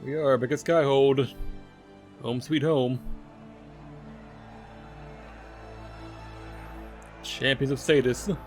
We are back at Skyhold. Home sweet home. Champions of Thedas.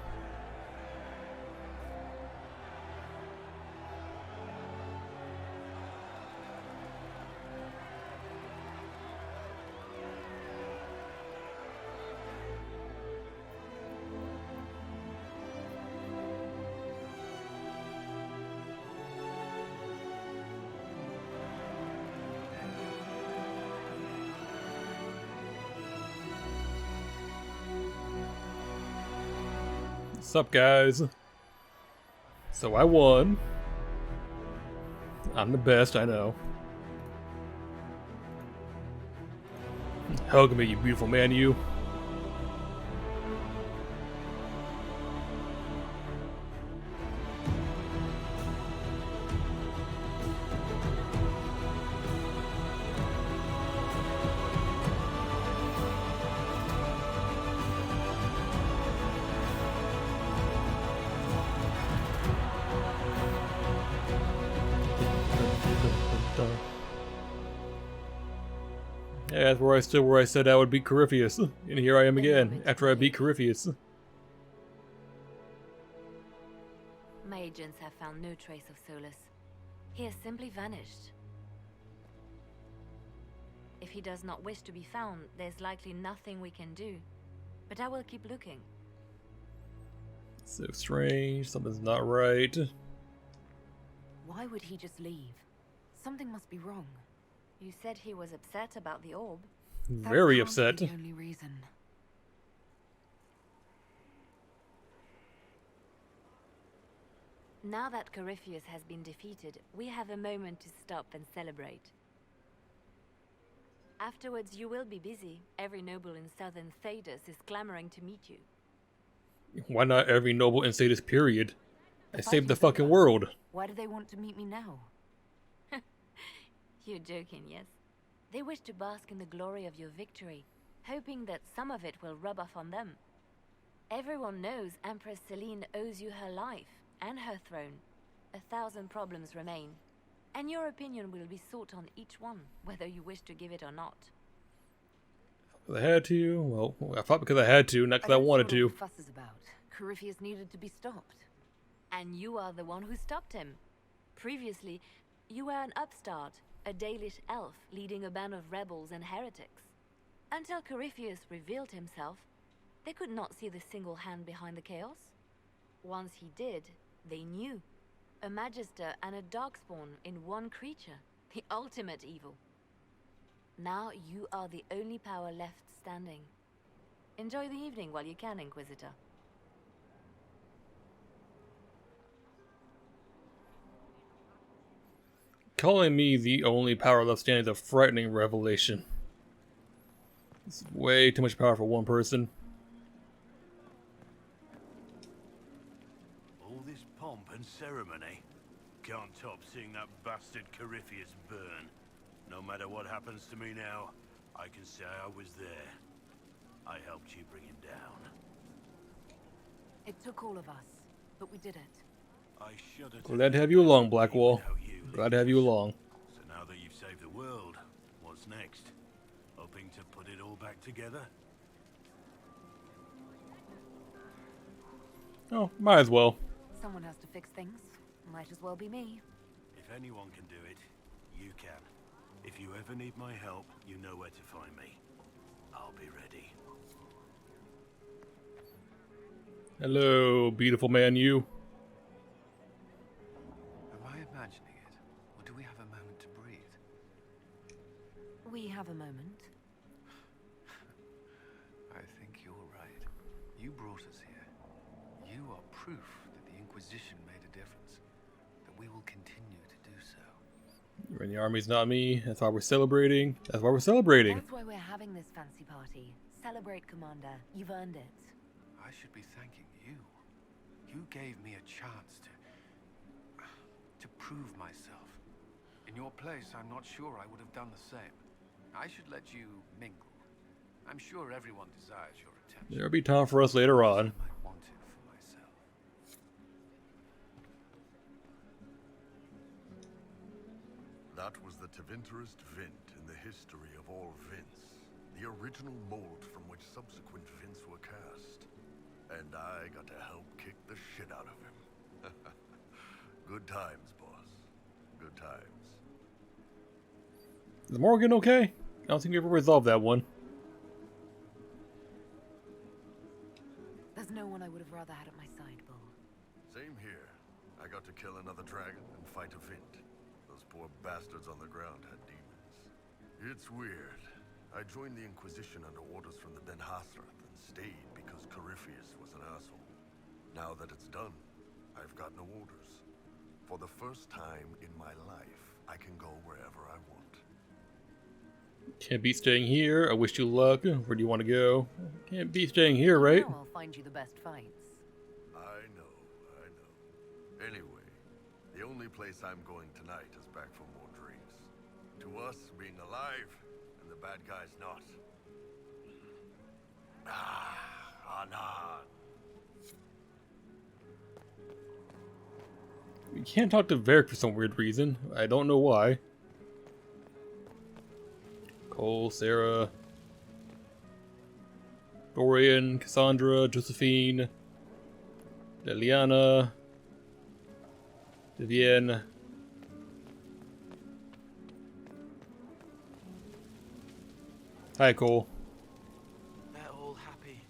What's up, guys? So I won. I'm the best, I know. Hug me, you beautiful man, you. Yeah, that's where I said I would beat Corypheus. And here I am again, after I beat Corypheus. My agents have found no trace of Solus. He has simply vanished. If he does not wish to be found, there's likely nothing we can do. But I will keep looking. So strange, something's not right. Why would he just leave? Something must be wrong. You said he was upset about the orb. Very That upset. can't be the only reason. Now that Corypheus has been defeated, we have a moment to stop and celebrate. Afterwards, you will be busy. Every noble in southern Thedas is clamoring to meet you. Why not every noble in Thedas, period? I saved the fighting's fucking over. world. Why do they want to meet me now? You're joking, yes? They wish to bask in the glory of your victory, hoping that some of it will rub off on them. Everyone knows Empress Selene owes you her life and her throne. 1,000 problems remain, and your opinion will be sought on each one, whether you wish to give it or not. Because I had to. Well, I fought because I had to, not because I don't see wanted what all to. the fuss is about. Corypheus needed to be stopped. And you are the one who stopped him. Previously, you were an upstart, a Dalish elf leading a band of rebels and heretics. Until Corypheus revealed himself, they could not see the single hand behind the chaos. Once he did, they knew. A Magister and a Darkspawn in one creature, the ultimate evil. Now you are the only power left standing. Enjoy the evening while you can, Inquisitor. Calling me the only power left standing is a frightening revelation. It's way too much power for one person. All this pomp and ceremony can't top seeing that bastard Corypheus burn. No matter what happens to me now, I can say I was there. I helped you bring him down. It took all of us, but we did it. I shudder. Glad to have you along, Blackwall. Without you, Glad to have you along. So now that you've saved the world, what's next? Hoping to put it all back together? Oh, might as well. Someone has to fix things. Might as well be me. If anyone can do it, you can. If you ever need my help, you know where to find me. I'll be ready. Hello, beautiful man, you. Am I imagining it? Or do we have a moment to breathe? We have a moment. I think you're right. You brought us here. You are proof that the Inquisition made a difference. That we will continue to do so. You're in the army's not me. That's why we're celebrating. That's why we're celebrating. That's why we're having this fancy party. Celebrate, Commander. You've earned it. I should be thanking you. You gave me a chance to prove myself. In your place, I'm not sure I would have done the same. I should let you mingle. I'm sure everyone desires your attention. There'll be time for us later on. I might want it for myself. That was the Tevinterest Vint in the history of all Vints. The original mold from which subsequent Vints were cast. And I got to help kick the shit out of him. Good times, boss. Good times. Is Morgan okay? I don't think we ever resolved that one. There's no one I would have rather had at my side, Bull. Same here. I got to kill another dragon and fight a Vint. Those poor bastards on the ground had demons. It's weird. I joined the Inquisition under orders from the Ben Hasrath and stayed because Corypheus was an asshole. Now that it's done, I've got no orders. For the first time in my life, I can go wherever I want. Can't be staying here. I wish you luck. Where do you want to go? Can't be staying here, right? Now I'll find you the best fights. I know. Anyway, the only place I'm going tonight is back for more drinks. To us, being alive, and the bad guys not. Anan. We can't talk to Varric for some weird reason. I don't know why. Cole, Sarah, Dorian, Cassandra, Josephine, Liliana, Vivienne. Hi, Cole. They're all happy.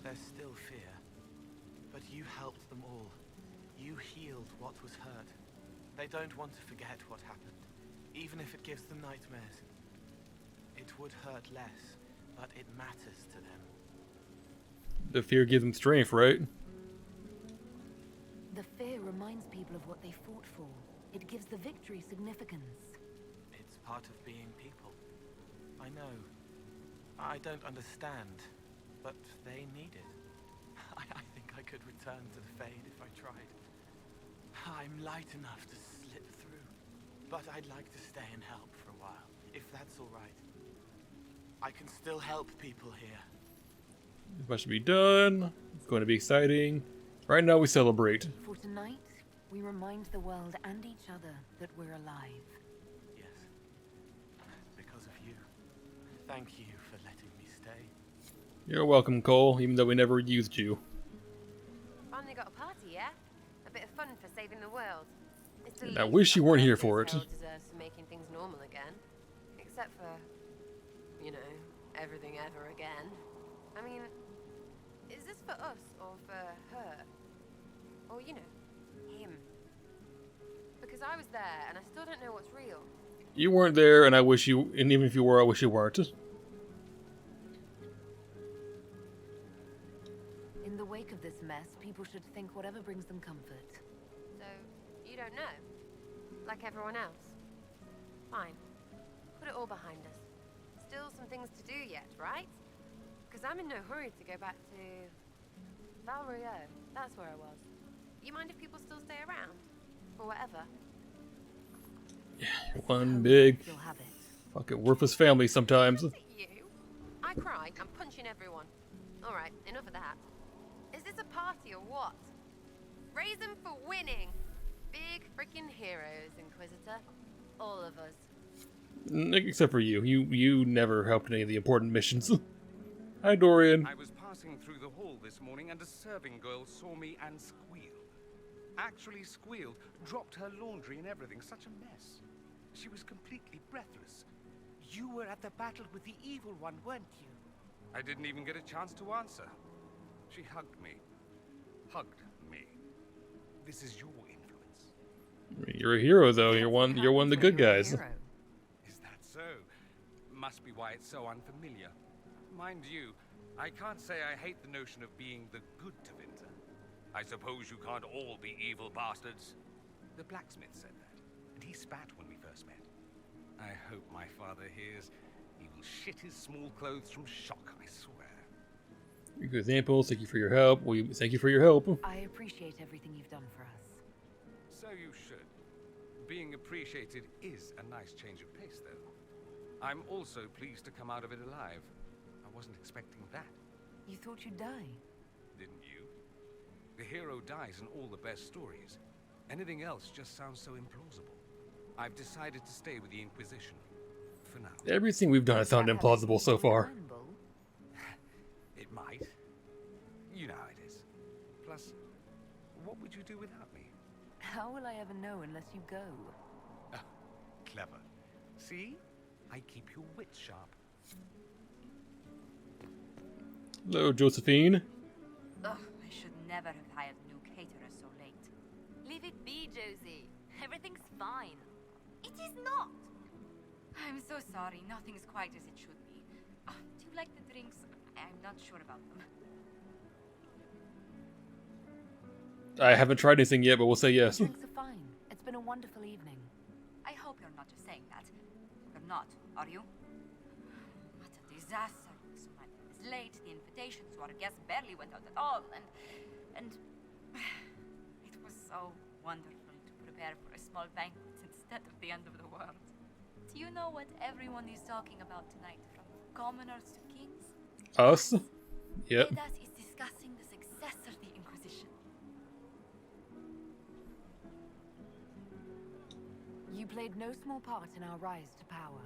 There's still fear. But you helped them all. You healed what was hurt. They don't want to forget what happened, even if it gives them nightmares. It would hurt less, but it matters to them. The fear gives them strength, right? The fear reminds people of what they fought for. It gives the victory significance. It's part of being people. I know. I don't understand, but they need it. I think I could return to the Fade if I tried. I'm light enough to slip through, but I'd like to stay and help for a while, if that's all right. I can still help people here. This much to be done. It's going to be exciting. Right now we celebrate. For tonight, we remind the world and each other that we're alive. Yes. Because of you. Thank you for letting me stay. You're welcome, Cole, even though we never used you. Finally got a party, yeah? A bit of fun for saving the world. It's the And I least wish you weren't that here for it. Herald deserves for making things normal again. Except for, you know, everything ever again. I mean, is this for us or for her? Or, you know, him? Because I was there and I still don't know what's real. You weren't there, and and even if you were, I wish you weren't. In the wake of this mess, people should think whatever brings them comfort. So, you don't know? Like everyone else? Fine. Put it all behind us. Still some things to do yet, right? Because I'm in no hurry to go back to... Valrio. That's where I was. You mind if people still stay around? Or whatever? One big, You'll have it. fucking worthless family sometimes. Is it you? I cry. I'm punching everyone. Alright, enough of that. Is this a party or what? Raise them for winning! Big freaking heroes, Inquisitor. All of us. Except for you. You never helped any of the important missions. Hi, Dorian. I was passing through the hall this morning and a serving girl saw me and squealed. Actually squealed, dropped her laundry and everything. Such a mess. She was completely breathless. You were at the battle with the evil one, weren't you? I didn't even get a chance to answer. She hugged me. Hugged me. This is your influence. You're a hero, though. You're one of the good guys. Is that so? Must be why it's so unfamiliar. Mind you, I can't say I hate the notion of being the good Tevinter. I suppose you can't all be evil bastards. The blacksmith said that, and he spat when we first met. I hope my father hears. He will shit his small clothes from shock, I swear. You're good examples. Thank you for your help. Thank you for your help. I appreciate everything you've done for us. So you should. Being appreciated is a nice change of pace, though. I'm also pleased to come out of it alive. I wasn't expecting that. You thought you'd die? Didn't you? The hero dies in all the best stories. Anything else just sounds so implausible. I've decided to stay with the Inquisition. For now. Everything we've done has sounded implausible so far. It might. You know how it is. Plus, what would you do without me? How will I ever know unless you go? Oh, clever. See? I keep your wits sharp. Hello, Josephine. Ugh, I should never have hired new caterers so late. Leave it be, Josie. Everything's fine. It is not! I'm so sorry, nothing's quite as it should be. Do you like the drinks? I'm not sure about them. I haven't tried anything yet, but we'll say yes. Drinks are fine. It's been a wonderful evening. I hope you're not just saying that. You're not, are you? What a disaster. So much is late, the invitations to our guests barely went out at all, and it was so wonderful to prepare for a small banquet instead of the end of the world. Do you know what everyone is talking about tonight, from commoners to kings? Us? Yep. Thedas is discussing the successor of the Inquisition. You played no small part in our rise to power.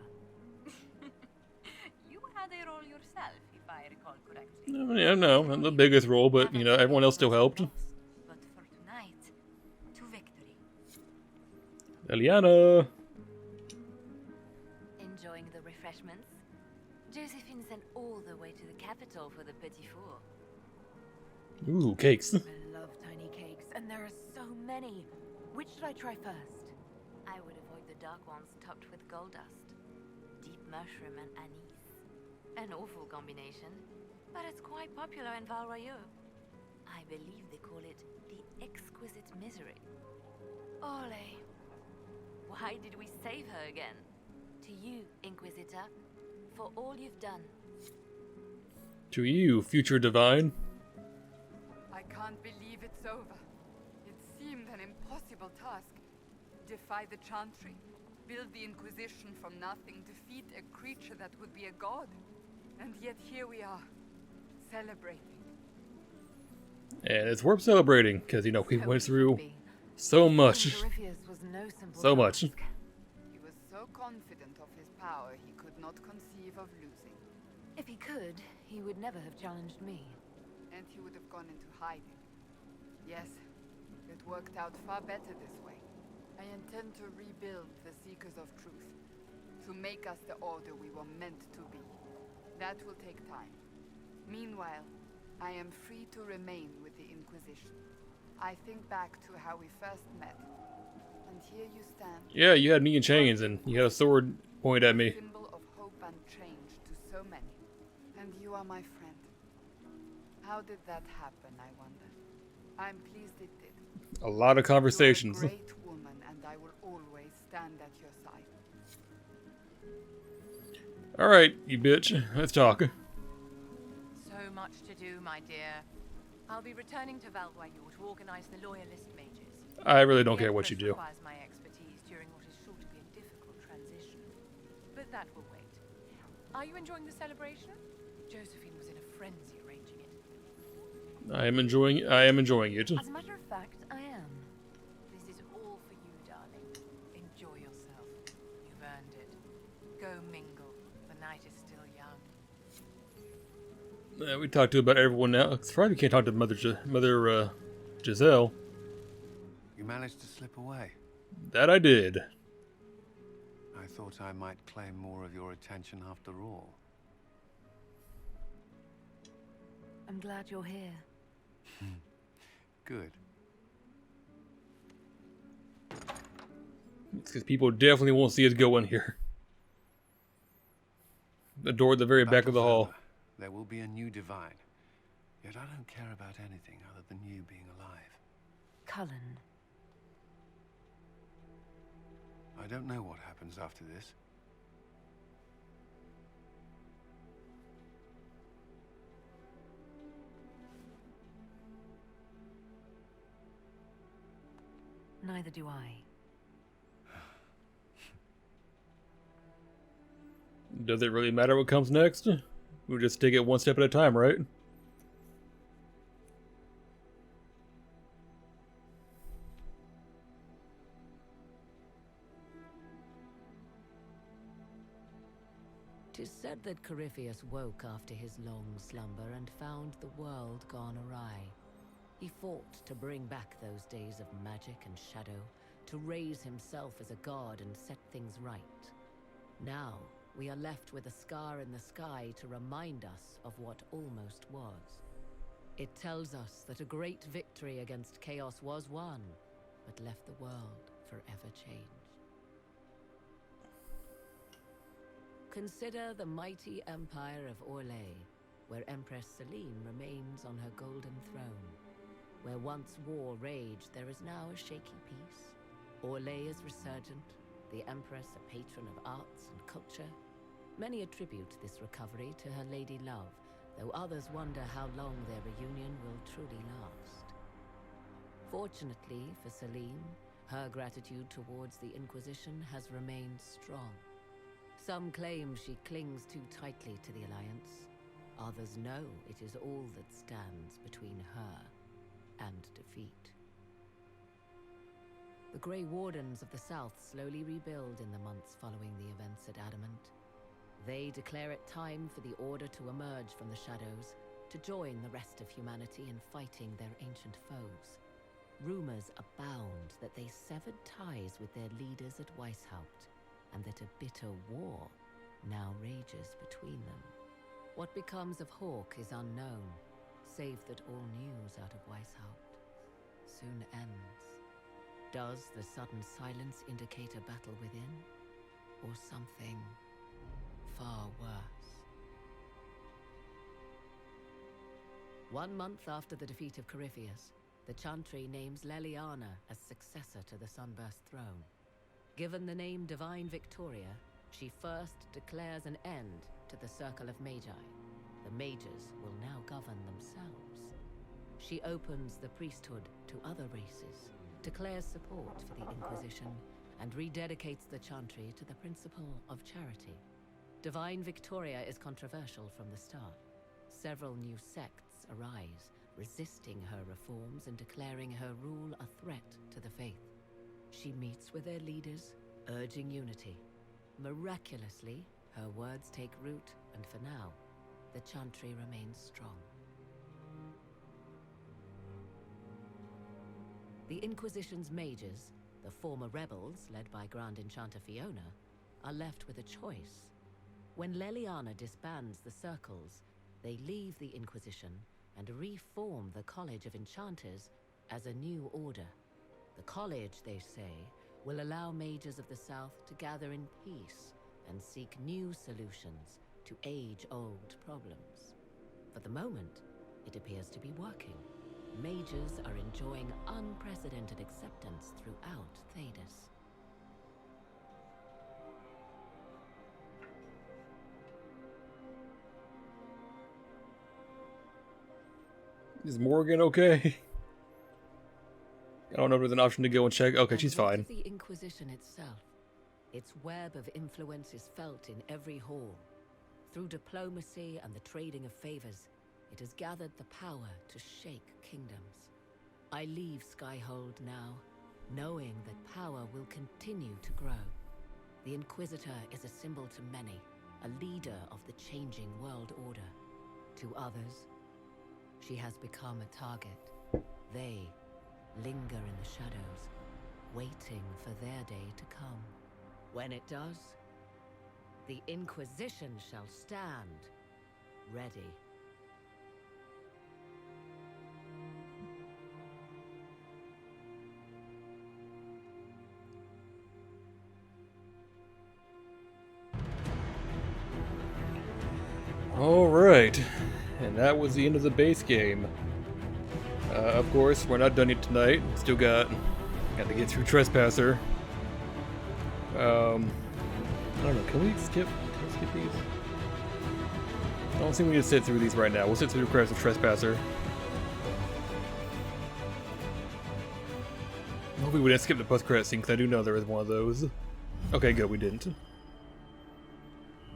You had a role yourself, if I recall correctly. Yeah, no, not the biggest role, but, you know, everyone else still helped. But for tonight, to victory. Eliana! Enjoying the refreshments? Josephine sent all the way to the capital for the petit four. Ooh, cakes. I love tiny cakes, and there are so many. Which should I try first? I would avoid the dark ones topped with gold dust. Deep mushroom and anise. An awful combination, but it's quite popular in Val Royeaux. I believe they call it the exquisite misery. Ole. Why did we save her again? To you, Inquisitor, for all you've done. To you, future divine. I can't believe it's over. It seemed an impossible task. Defy the Chantry, build the Inquisition from nothing, defeat a creature that would be a god. And yet here we are, celebrating. And it's worth celebrating, because, you know, we went through so much. Corypheus was no simple So much. task. He was so confident of his power, he could not conceive of losing. If he could, he would never have challenged me. And he would have gone into hiding. Yes, it worked out far better this way. I intend to rebuild the Seekers of Truth, to make us the order we were meant to be. That will take time. Meanwhile, I am free to remain with the Inquisition. I think back to how we first met, and here you stand. Yeah, you had me in chains, and you had a sword pointed at me. Symbol of hope and change to so many. And you are my friend. How did that happen, I wonder? I'm pleased it did. A lot of conversations. You're a great woman, and I will always stand at your side. Alright, you bitch. Let's talk. So much to do, my dear. I'll be returning to Val Royeaux to organize the Loyalist mages. I really don't The care what you Empress do. requires my expertise during what is sure to be a difficult transition. But that will wait. Are you enjoying the celebration? Josephine was in a frenzy arranging it. I am enjoying it. As a matter of fact, I am. This is all for you, darling. Enjoy yourself. You've earned it. Go mingle. The night is still young. We talked to about everyone now. It's probably we can't talk to Mother Giselle. You managed to slip away. That I did. I thought I might claim more of your attention after all. I'm glad you're here. Good. It's because people definitely won't see us go in here. The door at the very back of the hall. There will be a new divide. Yet I don't care about anything other than you being alive. Cullen. I don't know what happens after this. Neither do I. Does it really matter what comes next? We'll just take it one step at a time, right? said that Corypheus woke after his long slumber and found the world gone awry. He fought to bring back those days of magic and shadow, to raise himself as a god and set things right. Now, we are left with a scar in the sky to remind us of what almost was. It tells us that a great victory against chaos was won, but left the world forever changed. Consider the mighty empire of Orlais, where Empress Celine remains on her golden throne. Where once war raged, there is now a shaky peace. Orlais is resurgent, the Empress a patron of arts and culture. Many attribute this recovery to her lady love, though others wonder how long their reunion will truly last. Fortunately for Celine, her gratitude towards the Inquisition has remained strong. Some claim she clings too tightly to the Alliance. Others know it is all that stands between her and defeat. The Grey Wardens of the South slowly rebuild in the months following the events at Adamant. They declare it time for the Order to emerge from the shadows, to join the rest of humanity in fighting their ancient foes. Rumors abound that they severed ties with their leaders at Weishaupt, and that a bitter war now rages between them. What becomes of Hawke is unknown, save that all news out of Weishaupt soon ends. Does the sudden silence indicate a battle within, or something far worse? 1 month after the defeat of Corypheus, the Chantry names Leliana as successor to the Sunburst throne. Given the name Divine Victoria, she first declares an end to the Circle of Magi. The mages will now govern themselves. She opens the priesthood to other races, declares support for the Inquisition, and rededicates the Chantry to the principle of charity. Divine Victoria is controversial from the start. Several new sects arise, resisting her reforms and declaring her rule a threat to the faith. She meets with their leaders, urging unity. Miraculously, her words take root, and for now, the Chantry remains strong. The Inquisition's mages, the former rebels led by Grand Enchanter Fiona, are left with a choice. When Leliana disbands the circles, they leave the Inquisition and reform the College of Enchanters as a new order. The college, they say, will allow mages of the South to gather in peace and seek new solutions to age-old problems. For the moment, it appears to be working. Mages are enjoying unprecedented acceptance throughout Thedas. Is Morgan okay? I don't know if there's an option to go and check. Okay, she's fine. The Inquisition itself. Its web of influence is felt in every hall. Through diplomacy and the trading of favors, it has gathered the power to shake kingdoms. I leave Skyhold now, knowing that power will continue to grow. The Inquisitor is a symbol to many, a leader of the changing world order. To others, she has become a target. They linger in the shadows, waiting for their day to come. When it does, the Inquisition shall stand ready. Alright, and that was the end of the base game. Of course, we're not done yet tonight. Still got to get through Trespasser. I don't know, can we skip these? I don't think we need to sit through these right now. We'll sit through the Trespasser. Hopefully we didn't skip the post-credit scene, because I do know there is one of those. Okay, good, we didn't.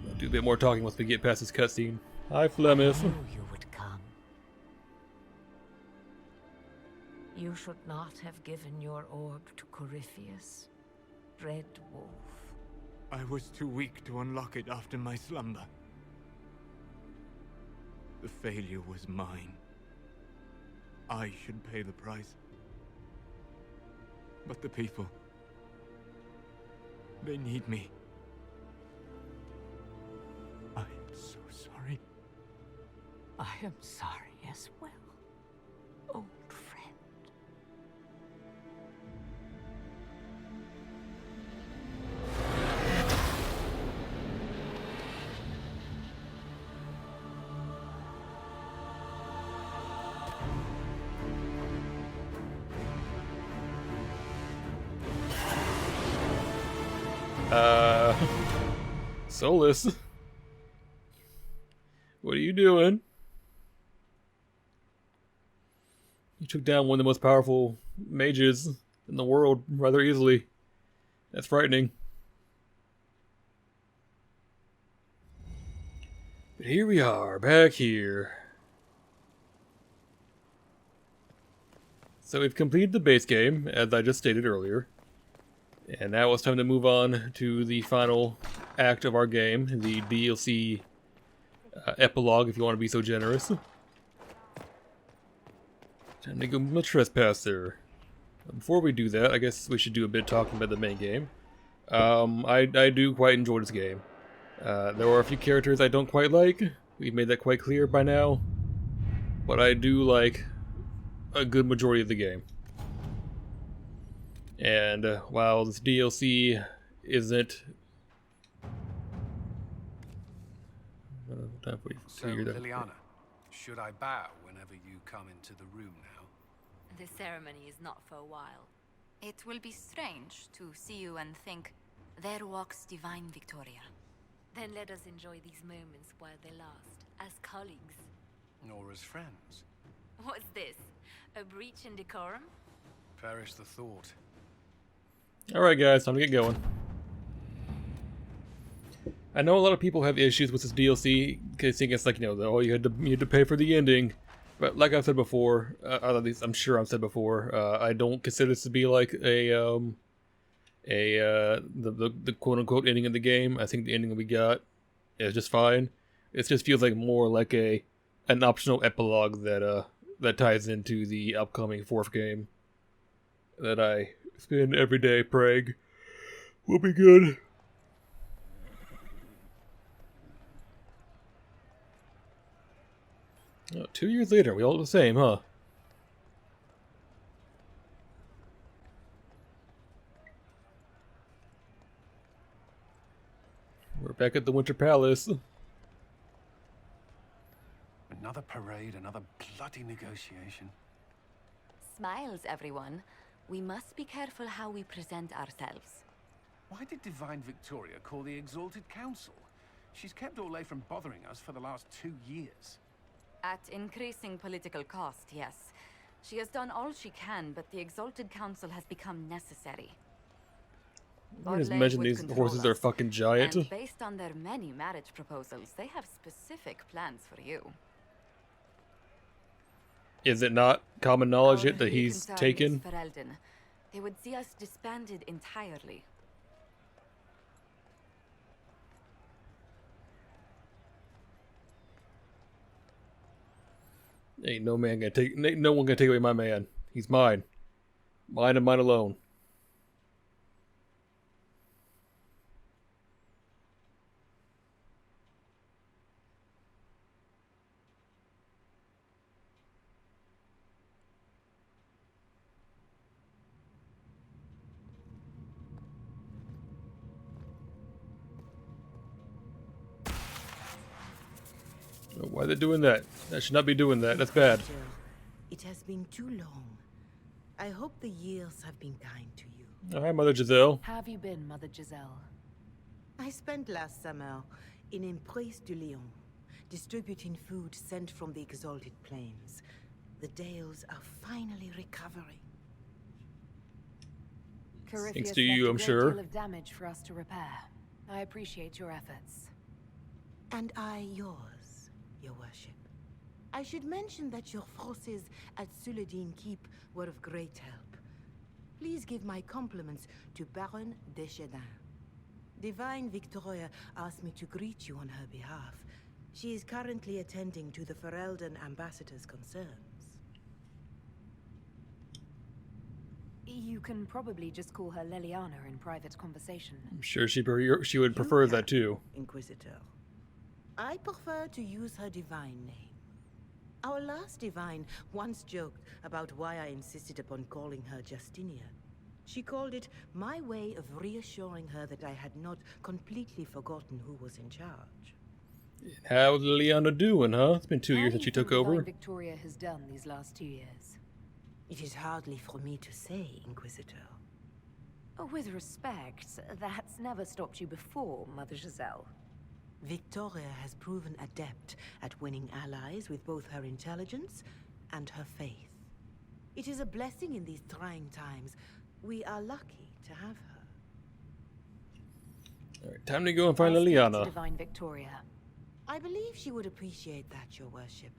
I'll do a bit more talking once we get past this cutscene. Hi, Flemeth. I knew you would come. You should not have given your orb to Corypheus, Red Wolf. I was too weak to unlock it after my slumber. The failure was mine. I should pay the price. But the people... they need me. I am so sorry. I am sorry as well, old friend. Solus. What are you doing? You took down one of the most powerful mages in the world rather easily. That's frightening. But here we are, back here. So we've completed the base game, as I just stated earlier. And now it's time to move on to the final act of our game, the DLC epilogue, if you want to be so generous. Time to go with the Trespasser. Before we do that, I guess we should do a bit of talking about the main game. I do quite enjoy this game. There are a few characters I don't quite like. We've made that quite clear by now. But I do like a good majority of the game. And while this DLC isn't... So, Liliana, should I bow whenever you come into the room now? The ceremony is not for a while. It will be strange to see you and think, there walks divine Victoria. Then let us enjoy these moments while they last, as colleagues. Or as friends? What's this? A breach in decorum? Perish the thought. Alright guys, time to get going. I know a lot of people have issues with this DLC, because think it's like, you know, oh, you had to pay for the ending. But like I've said before, at least I'm sure I've said before, I don't consider this to be like the quote-unquote ending of the game. I think the ending we got is just fine. It just feels like more like an optional epilogue that ties into the upcoming 4th game that I spend every day praying will be good. Oh, 2 years later, we all look the same, huh? We're back at the Winter Palace. Another parade, another bloody negotiation. Smiles, everyone. We must be careful how we present ourselves. Why did Divine Victoria call the Exalted Council? She's kept Orlais from bothering us for the last 2 years. At increasing political cost, yes. She has done all she can, but the Exalted Council has become necessary. I just mentioned these horses are fucking giant. And based on their many marriage proposals, they have specific plans for you. Is it not common knowledge yet that he's taken? Ferelden. They would see us disbanded entirely. Ain't no one gonna take away my man. He's mine. Mine and mine alone. Why are they doing that? I should not be doing that. That's bad. It has been too long. I hope the years have been kind to you. Oh, hi, Mother Giselle. How have you been, Mother Giselle? I spent last summer in Emprise du Lion, distributing food sent from the Exalted Plains. The Dales are finally recovering. Thanks to you, I'm sure. A great deal of damage for us to repair. I appreciate your efforts. And I yours, Your Worship. I should mention that your forces at Suladin Keep were of great help. Please give my compliments to Baron Deschedin. Divine Victoria asked me to greet you on her behalf. She is currently attending to the Ferelden ambassador's concerns. You can probably just call her Leliana in private conversation. I'm sure she would prefer that too. Inquisitor. I prefer to use her divine name. Our last divine once joked about why I insisted upon calling her Justinia. She called it my way of reassuring her that I had not completely forgotten who was in charge. How's Liliana doing, huh? It's been 2 years since she took over. Victoria has done these last 2 years. It is hardly for me to say, Inquisitor. With respect, that's never stopped you before, Mother Giselle. Victoria has proven adept at winning allies with both her intelligence and her faith. It is a blessing in these trying times. We are lucky to have her. Alright, time to go and find Liliana. Divine Victoria. I believe she would appreciate that, Your Worship.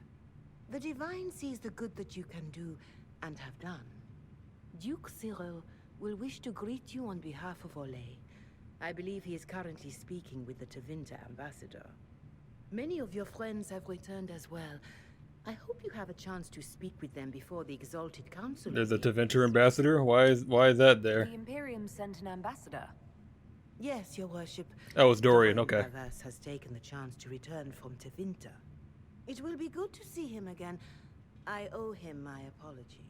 The Divine sees the good that you can do and have done. Duke Cyril will wish to greet you on behalf of Olay. I believe he is currently speaking with the Tevinter ambassador. Many of your friends have returned as well. I hope you have a chance to speak with them before the Exalted Council. There's a Tevinter ambassador? Why is that there? The Imperium sent an ambassador. Yes, Your Worship. Oh, it's Dorian, okay. Bioware has taken the chance to return from Tevinter. It will be good to see him again. I owe him my apology.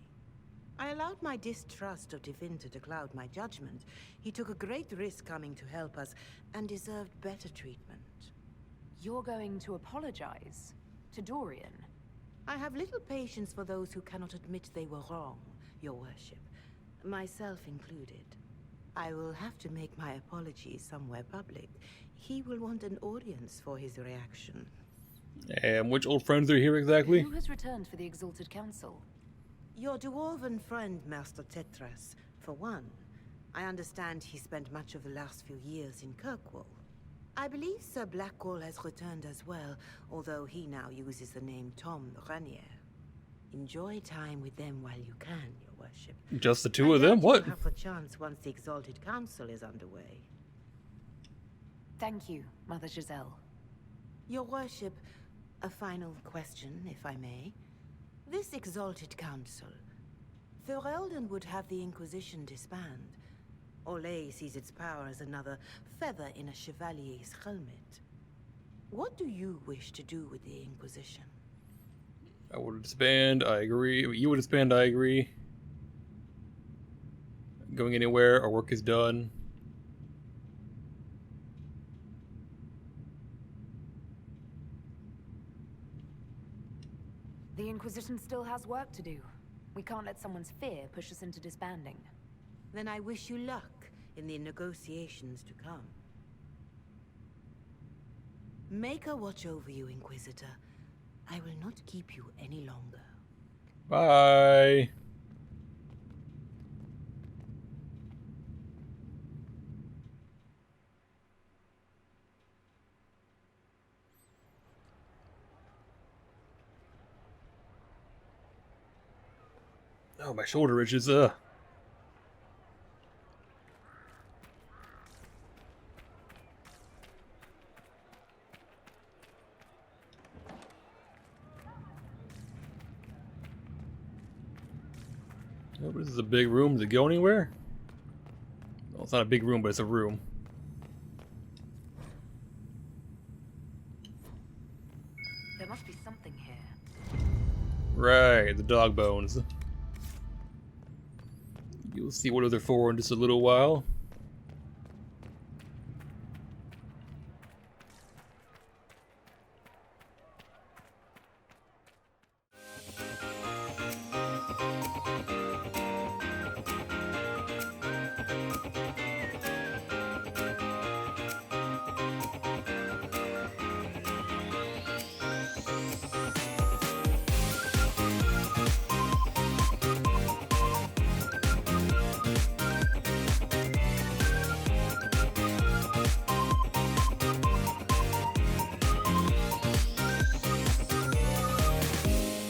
I allowed my distrust of Tevinter to cloud my judgment. He took a great risk coming to help us, and deserved better treatment. You're going to apologize? To Dorian? I have little patience for those who cannot admit they were wrong, Your Worship. Myself included. I will have to make my apologies somewhere public. He will want an audience for his reaction. And which old friends are here exactly? Who has returned for the Exalted Council? Your dwarven friend, Master Tetras, for one. I understand he spent much of the last few years in Kirkwall. I believe Sir Blackwall has returned as well, although he now uses the name Tom Ranier. Enjoy time with them while you can, Your Worship. Just the two of them? What? You'll have a chance once the Exalted Council is underway. Thank you, Mother Giselle. Your Worship, a final question, if I may. This Exalted Council, Ferelden would have the Inquisition disband. Olay sees its power as another feather in a chevalier's helmet. What do you wish to do with the Inquisition? I would disband, I agree. You would disband, I agree. Going anywhere, our work is done. The Inquisition still has work to do. We can't let someone's fear push us into disbanding. Then I wish you luck in the negotiations to come. Make a watch over you, Inquisitor. I will not keep you any longer. Bye. Oh, my shoulder itches, Oh, this is a big room. Does it go anywhere? Well, it's not a big room, but it's a room. There must be something here. Right, the dog bones. You'll see what they're for in just a little while.